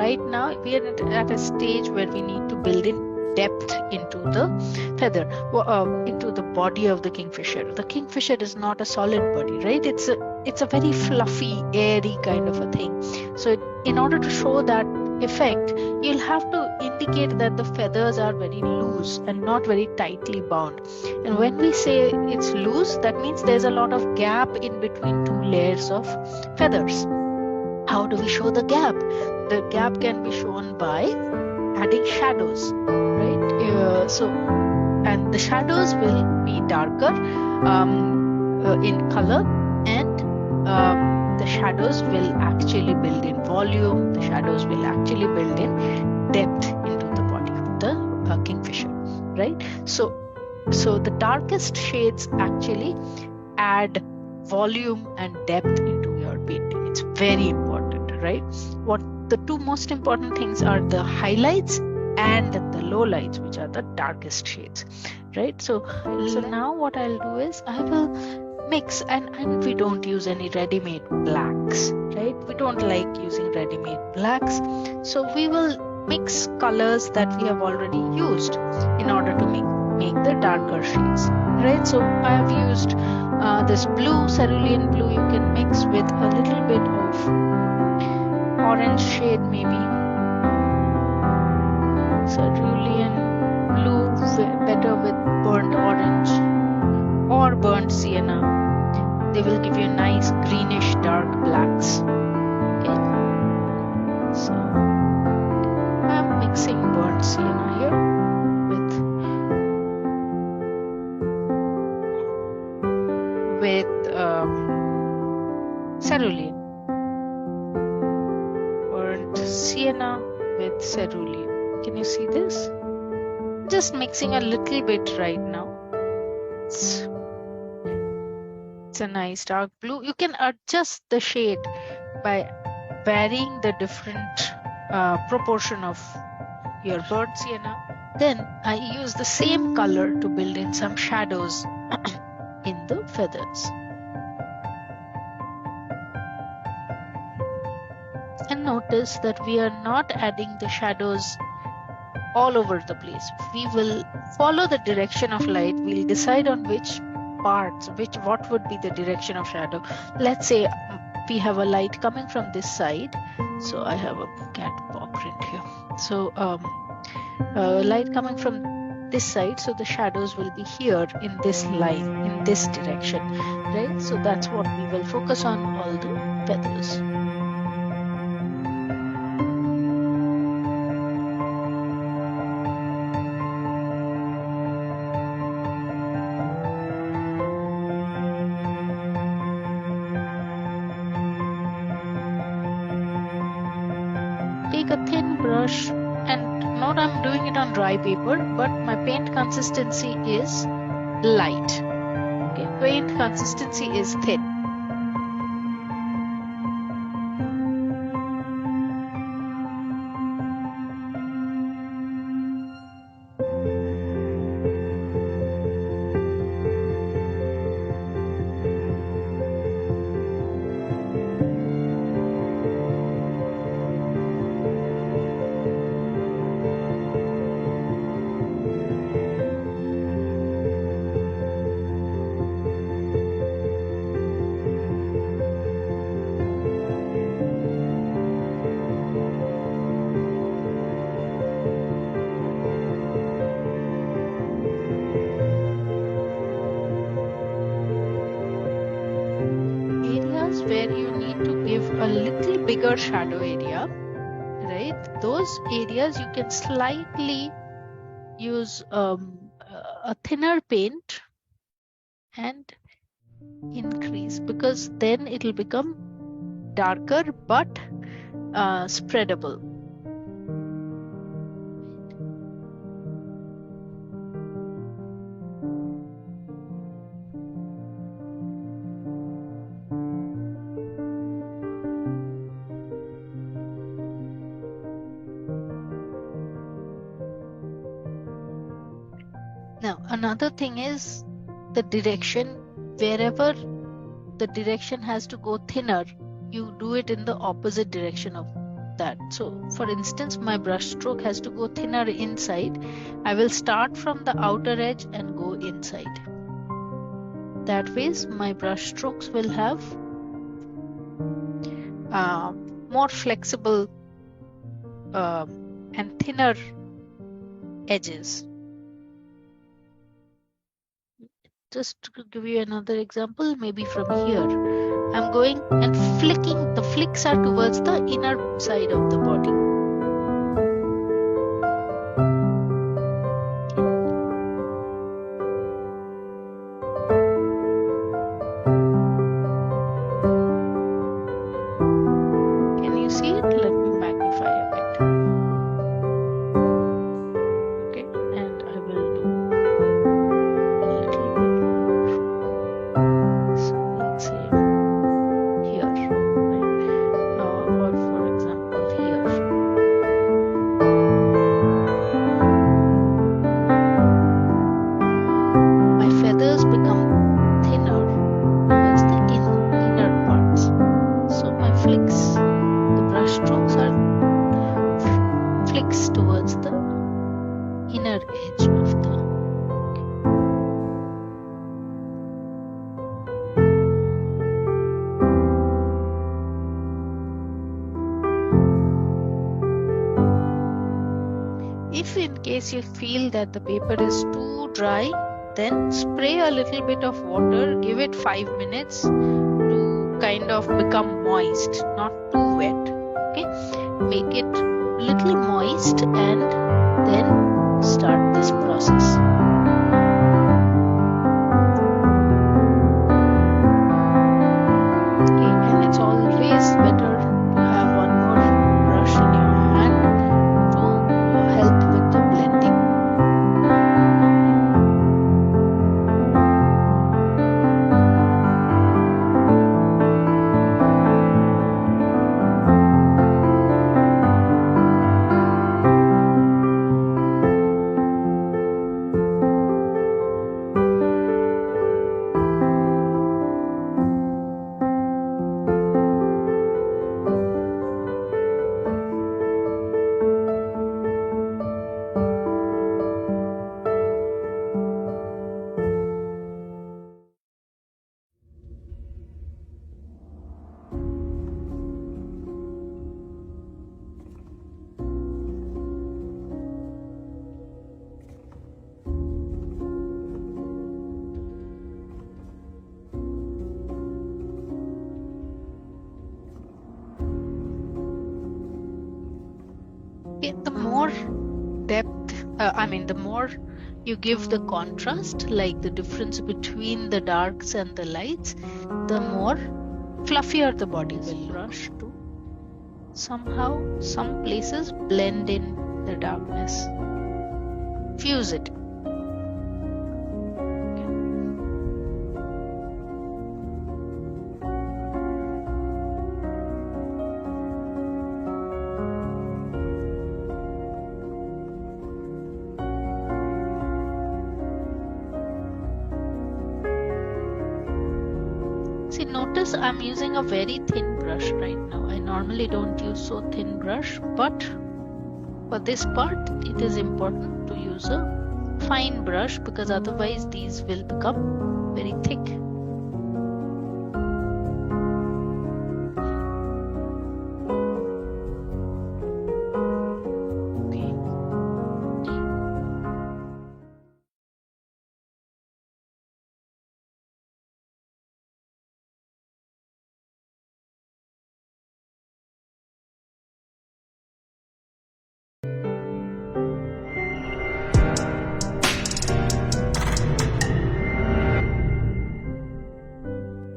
right now we are at a stage where we need to build in depth into the feather, into the body of the kingfisher. The kingfisher is not a solid body, right? It's a very fluffy, airy kind of a thing. So in order to show that effect, you'll have to indicate that the feathers are very loose and not very tightly bound. And when we say it's loose, that means there's a lot of gap in between two layers of feathers. How do we show the gap? The gap can be shown by adding shadows, right? And the shadows will be darker in color, and the shadows will actually build in volume. The shadows will actually build in depth into the body of the kingfisher, right? So the darkest shades actually add volume and depth into your painting. It's very important, right? The two most important things are the highlights and the lowlights, which are the darkest shades, right? So now what I'll do is I will mix, and we don't use any ready-made blacks, right? We don't like using ready-made blacks, so we will mix colors that we have already used in order to make the darker shades, right? So I have used this blue, cerulean blue. You can mix with a little bit of orange shade, maybe cerulean blue, better with burnt orange or burnt sienna. They will give you nice greenish dark blacks. Okay, so I'm mixing burnt sienna here with cerulean. Sienna with cerulean. Can you see this? Just mixing a little bit right now. It's a nice dark blue. You can adjust the shade by varying the different proportion of your burnt sienna. Then I use the same color to build in some shadows in the feathers. And notice that we are not adding the shadows all over the place. We will follow the direction of light. We'll decide on which parts, what would be the direction of shadow. Let's say we have a light coming from this side. So I have a cat paw print here. So light coming from this side. So the shadows will be here in this line, in this direction, right? So that's what we will focus on, all the feathers. Take a thin brush, and note I'm doing it on dry paper, but my paint consistency is light. Okay, paint consistency is thin. Where you need to give a little bigger shadow area, right? Those areas you can slightly use a thinner paint and increase, because then it will become darker but spreadable. Now, another thing is the direction. Wherever the direction has to go thinner, you do it in the opposite direction of that. So for instance, my brush stroke has to go thinner inside. I will start from the outer edge and go inside. That ways my brush strokes will have more flexible and thinner edges. Just to give you another example, maybe from here, I'm going and flicking. The flicks are towards the inner side of the body. Can you see it? Let me magnify a bit. Okay, and I will do a little bit more. So let's say here, right? Or for example here. My feathers become thinner towards the inner parts. So my flicks, the brush strokes are flicks towards the inner edge of the. If in case you feel that the paper is too dry, then spray a little bit of water, give it 5 minutes to kind of become moist, not too wet. Okay, make it little moist and then start this process. Okay, and it's always better to have one more brush in your hand to help with the blending. The more depth, the more you give the contrast, like the difference between the darks and the lights, the more fluffier the body will brush to somehow, some places blend in the darkness, fuse it. See, notice I'm using a very thin brush right now. I normally don't use so thin brush, but for this part it is important to use a fine brush because otherwise these will become very thick.